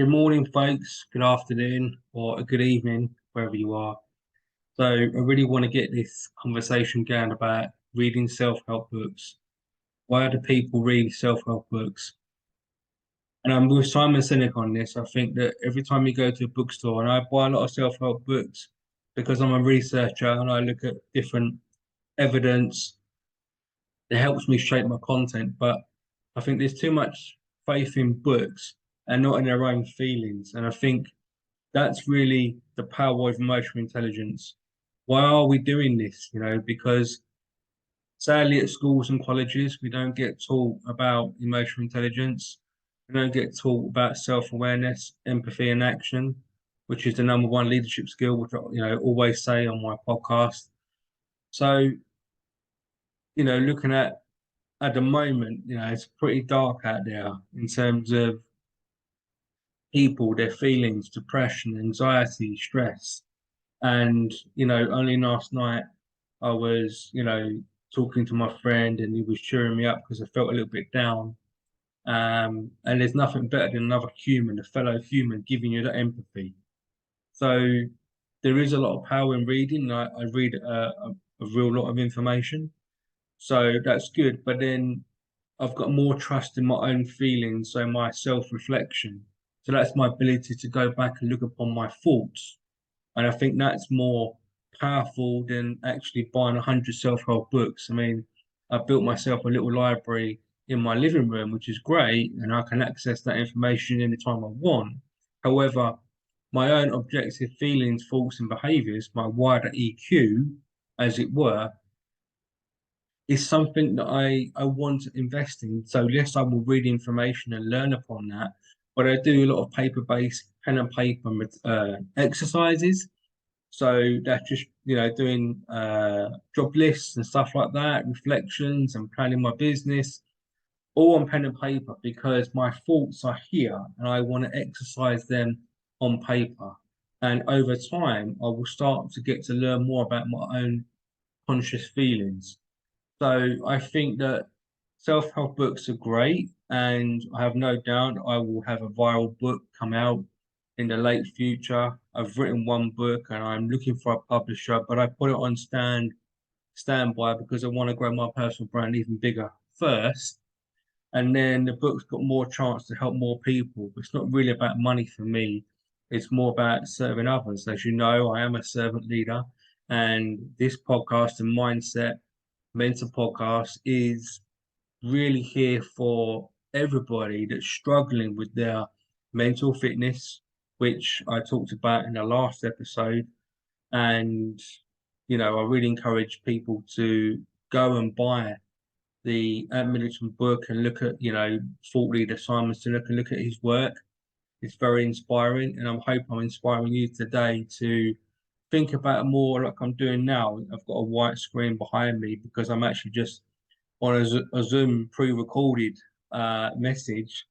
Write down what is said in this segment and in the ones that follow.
Good morning, folks. Good afternoon, or a good evening, wherever you are. So, I really want to get this conversation going about reading self-help books. Why do people read self-help books? And I'm with Simon Sinek on this. I think that every time you go to a bookstore, and I buy a lot of self-help books because I'm a researcher and I look at different evidence, it helps me shape my content. But I think there's too much faith in books and not in their own feelings. And I think that's really the power of emotional intelligence. Why are we doing this? Because sadly at schools and colleges, we don't get taught about emotional intelligence. We don't get taught about self-awareness, empathy, and action, which is the number one leadership skill, which I, always say on my podcast. So, looking at the moment, it's pretty dark out there in terms of people, their feelings, depression, anxiety, stress. And, only last night I was, talking to my friend and he was cheering me up because I felt a little bit down. And there's nothing better than another human, a fellow human, giving you that empathy. So there is a lot of power in reading. I read a real lot of information. So that's good. But then I've got more trust in my own feelings, so my self-reflection. So that's my ability to go back and look upon my thoughts. And I think that's more powerful than actually buying 100 self-help books. I mean, I built myself a little library in my living room, which is great, and I can access that information anytime I want. However, my own objective feelings, thoughts, and behaviors, my wider EQ, as it were, is something that I want to invest in. So yes, I will read information and learn upon that, but I do a lot of paper-based pen and paper exercises. So that's just, doing job lists and stuff like that, reflections and planning my business, all on pen and paper because my thoughts are here and I want to exercise them on paper. And over time, I will start to get to learn more about my own conscious feelings. So I think that self-help books are great, and I have no doubt I will have a viral book come out in the late future. I've written one book and I'm looking for a publisher, but I put it on standby because I want to grow my personal brand even bigger first. And then the book's got more chance to help more people. It's not really about money for me. It's more about serving others. As you know, I am a servant leader, and this podcast and mindset mentor podcast is really here for everybody that's struggling with their mental fitness, which I talked about in the last episode. And, I really encourage people to go and buy the Ant Militant book and look at, thought leader Simon Sinek and look at his work. It's very inspiring, and I hope I'm inspiring you today to think about it more like I'm doing now. I've got a white screen behind me because I'm actually just on a Zoom pre-recorded message,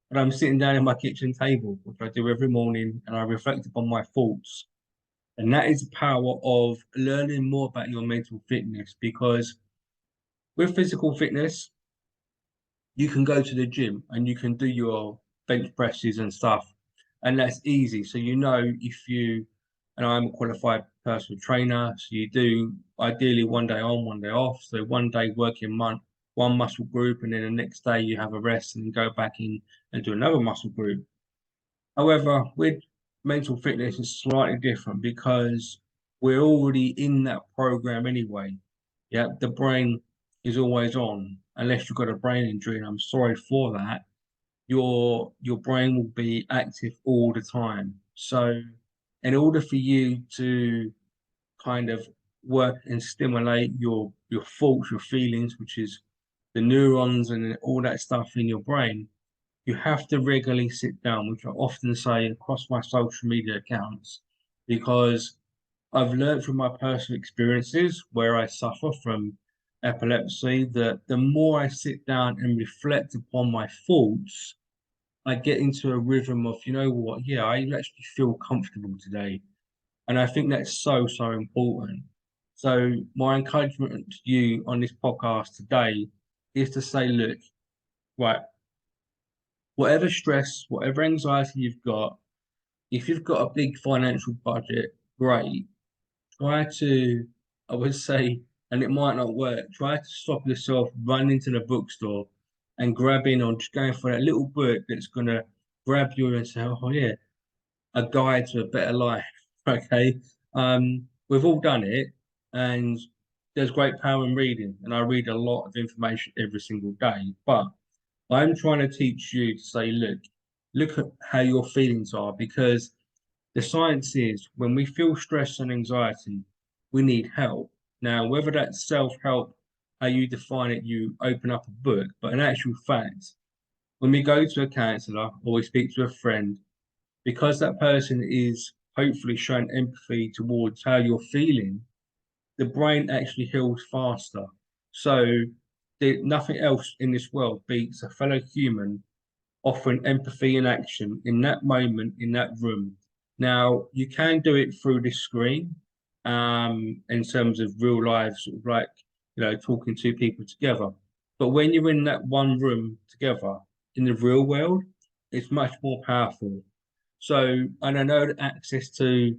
but I'm sitting down at my kitchen table, which I do every morning, and I reflect upon my thoughts. And that is the power of learning more about your mental fitness because with physical fitness, you can go to the gym and you can do your bench presses and stuff, and that's easy. So if you, and I'm a qualified personal trainer, so you do ideally one day on, one day off. So one day working one muscle group, and then the next day you have a rest and go back in and do another muscle group. However, with mental fitness, it's slightly different because we're already in that program anyway. Yeah, the brain is always on, unless you've got a brain injury, and I'm sorry for that. Your brain will be active all the time. So, in order for you to kind of work and stimulate your thoughts, your feelings, which is the neurons and all that stuff in your brain, you have to regularly sit down, which I often say across my social media accounts, because I've learned from my personal experiences where I suffer from epilepsy that the more I sit down and reflect upon my thoughts, I get into a rhythm of, you know what, yeah, I actually feel comfortable today. And I think that's so, so important. So my encouragement to you on this podcast today is to say, look, right, whatever stress, whatever anxiety you've got, if you've got a big financial budget, great. Try to, I would say, and it might not work, try to stop yourself running to the bookstore and grabbing or just going for that little book that's going to grab you and say, oh, yeah, a guide to a better life. Okay. We've all done it, and there's great power in reading, and I read a lot of information every single day. But I'm trying to teach you to say, look at how your feelings are, because the science is when we feel stress and anxiety, we need help. Now, whether that's self-help, how you define it, you open up a book, but in actual fact, when we go to a counselor or we speak to a friend, because that person is hopefully showing empathy towards how you're feeling, the brain actually heals faster. So nothing else in this world beats a fellow human offering empathy and action in that moment in that room. Now, you can do it through this screen, in terms of real life, sort of like, talking to people together. But when you're in that one room together in the real world, it's much more powerful. So, and I know that access to,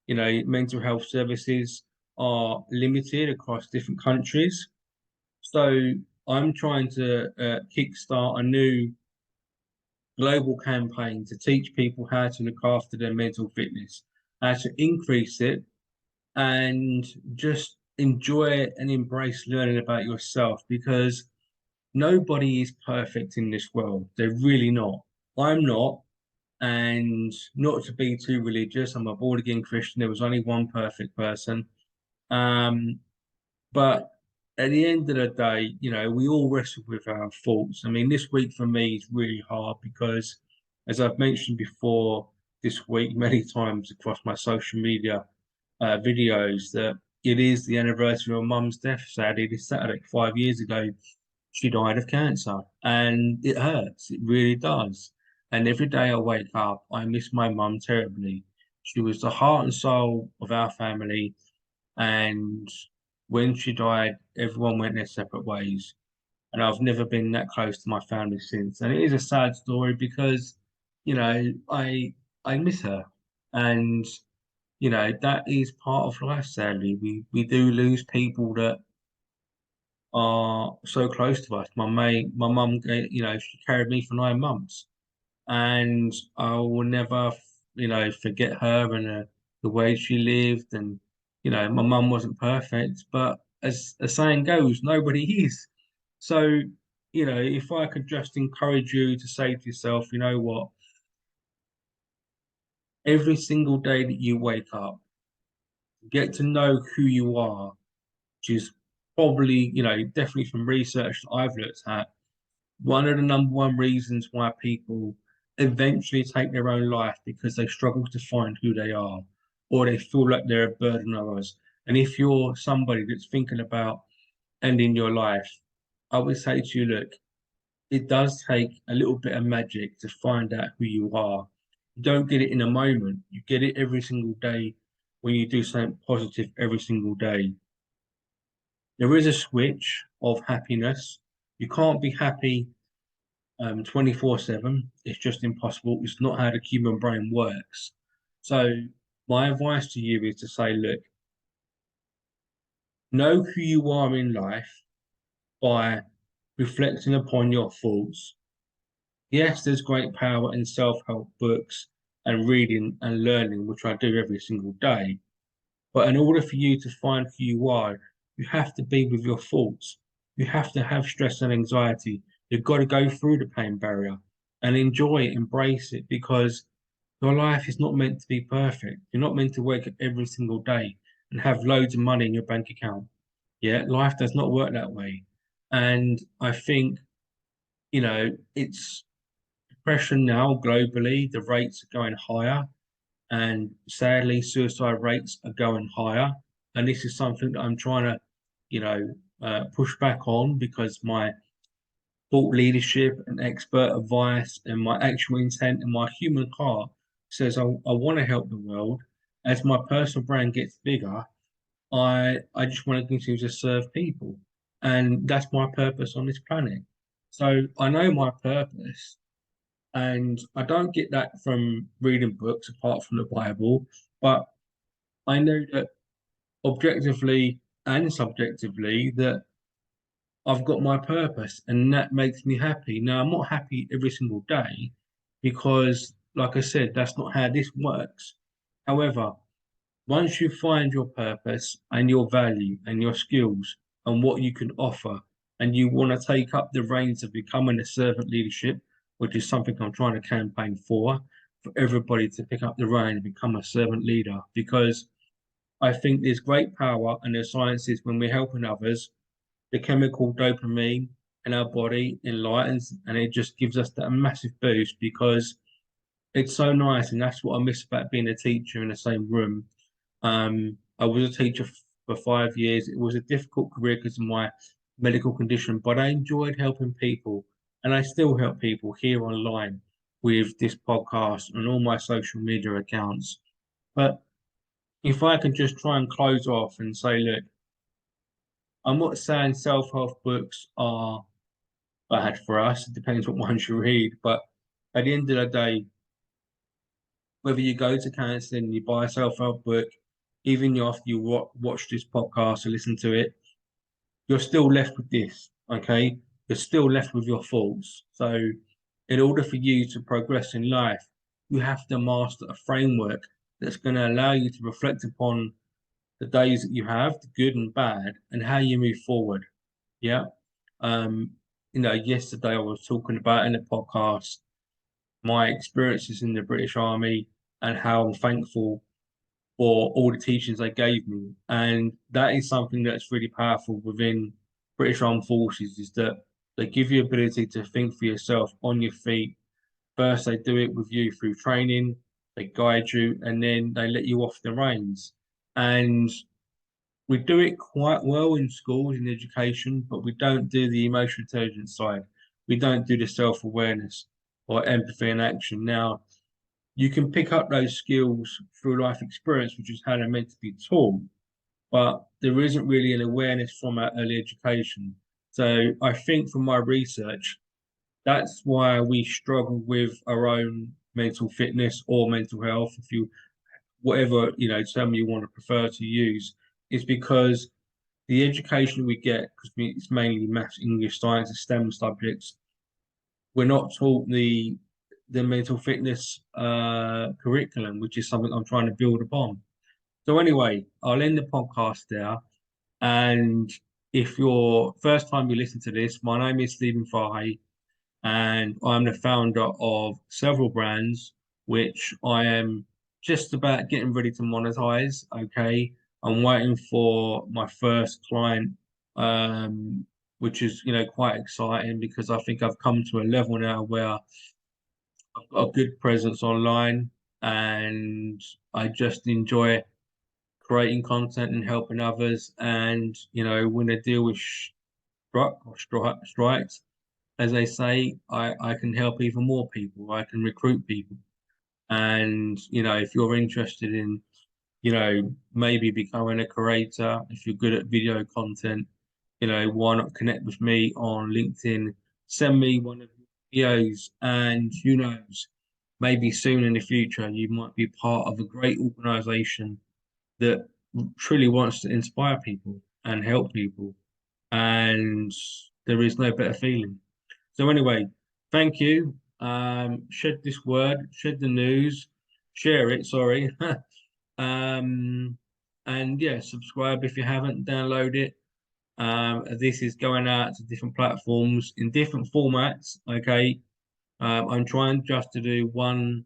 mental health services are limited across different countries. So I'm trying to kickstart a new global campaign to teach people how to look after their mental fitness, how to increase it, and just enjoy and embrace learning about yourself, because nobody is perfect in this world. They're really not. I'm not. And not to be too religious, I'm a born again Christian. There was only one perfect person. Um, but at the end of the day, we all wrestle with our faults. I mean, this week for me is really hard because, as I've mentioned before, this week many times across my social media videos, that it is the anniversary of Mum's death. Sadly, this Saturday, 5 years ago, she died of cancer, and it hurts. It really does. And every day I wake up, I miss my mum terribly. She was the heart and soul of our family, and when she died, everyone went their separate ways. And I've never been that close to my family since. And it is a sad story because, I miss her. And, that is part of life, sadly. We do lose people that are so close to us. My mum, she carried me for 9 months, and I will never, forget her and the way she lived. And my mum wasn't perfect, but as the saying goes, nobody is. So, if I could just encourage you to say to yourself, you know what, every single day that you wake up, get to know who you are, which is probably, definitely from research that I've looked at, one of the number one reasons why people eventually take their own life, because they struggle to find who they are, or they feel like they're a burden on others. And if you're somebody that's thinking about ending your life, I would say to you, look, it does take a little bit of magic to find out who you are. You don't get it in a moment, you get it every single day when you do something positive every single day. There is a switch of happiness. You can't be happy 24/7. It's just impossible. It's not how the human brain works. So my advice to you is to say, look, know who you are in life by reflecting upon your thoughts. Yes, there's great power in self-help books and reading and learning, which I do every single day. But in order for you to find who you are, you have to be with your thoughts. You have to have stress and anxiety. You've got to go through the pain barrier and enjoy it, embrace it, because your life is not meant to be perfect. You're not meant to wake up every single day and have loads of money in your bank account. Yeah, life does not work that way. And I think, it's depression now globally, the rates are going higher, and sadly, suicide rates are going higher. And this is something that I'm trying to, push back on, because my thought leadership and expert advice and my actual intent and my human heart says I want to help the world. As my personal brand gets bigger, I just want to continue to serve people. And that's my purpose on this planet. So I know my purpose. And I don't get that from reading books apart from the Bible, but I know that objectively and subjectively that I've got my purpose and that makes me happy. Now, I'm not happy every single day because, like I said, that's not how this works. However, once you find your purpose and your value and your skills and what you can offer, and you want to take up the reins of becoming a servant leadership, which is something I'm trying to campaign for everybody to pick up the reins and become a servant leader, because I think there's great power in the sciences when we're helping others. The chemical dopamine in our body enlightens and it just gives us that massive boost because it's so nice. And that's what I miss about being a teacher in the same room. I was a teacher for 5 years. It was a difficult career because of my medical condition, but I enjoyed helping people, and I still help people here online with this podcast and all my social media accounts. But if I can just try and close off and say, look, I'm not saying self-help books are bad for us. It depends what ones you read, but at the end of the day, whether you go to counseling and you buy a self-help book, even after you watch this podcast or listen to it, you're still left with this, okay? You're still left with your thoughts. So, in order for you to progress in life, you have to master a framework that's going to allow you to reflect upon the days that you have, the good and bad, and how you move forward. Yeah. Um, yesterday I was talking about in the podcast my experiences in the British Army and how I'm thankful for all the teachings they gave me. And that is something that's really powerful within British Armed Forces is that they give you ability to think for yourself on your feet. First, they do it with you through training, they guide you, and then they let you off the reins. And we do it quite well in schools in education, but we don't do the emotional intelligence side. We don't do the self-awareness or empathy and action. Now, you can pick up those skills through life experience, which is how they're meant to be taught, but there isn't really an awareness from our early education. So I think from my research, that's why we struggle with our own mental fitness or mental health, if you whatever term you want to prefer to use, is because the education we get, because it's mainly maths, English, science, and STEM subjects, we're not taught the mental fitness curriculum, which is something I'm trying to build upon. So anyway, I'll end the podcast there. And if you're first time you listen to this, my name is Stephen Fahey, and I'm the founder of several brands, which I am just about getting ready to monetize. Okay, I'm waiting for my first client, which is quite exciting because I think I've come to a level now where I've got a good presence online, and I just enjoy creating content and helping others. And when a deal is strikes, as they say, I can help even more people. I can recruit people. And if you're interested in maybe becoming a creator, if you're good at video content, why not connect with me on LinkedIn? Send me one of your videos, and who knows, maybe soon in the future you might be part of a great organization that truly wants to inspire people and help people. And there is no better feeling. So anyway, thank you. Shed this word, shed the news, share it, sorry. um, and yeah, subscribe if you haven't, download it. This is going out to different platforms in different formats. Okay. I'm trying just to do one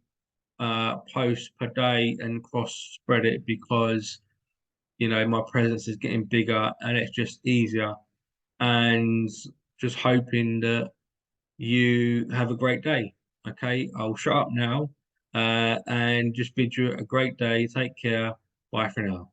post per day and cross spread it because my presence is getting bigger and it's just easier. And just hoping that you have a great day. Okay, I'll shut up now and just bid you a great day. Take care. Bye for now.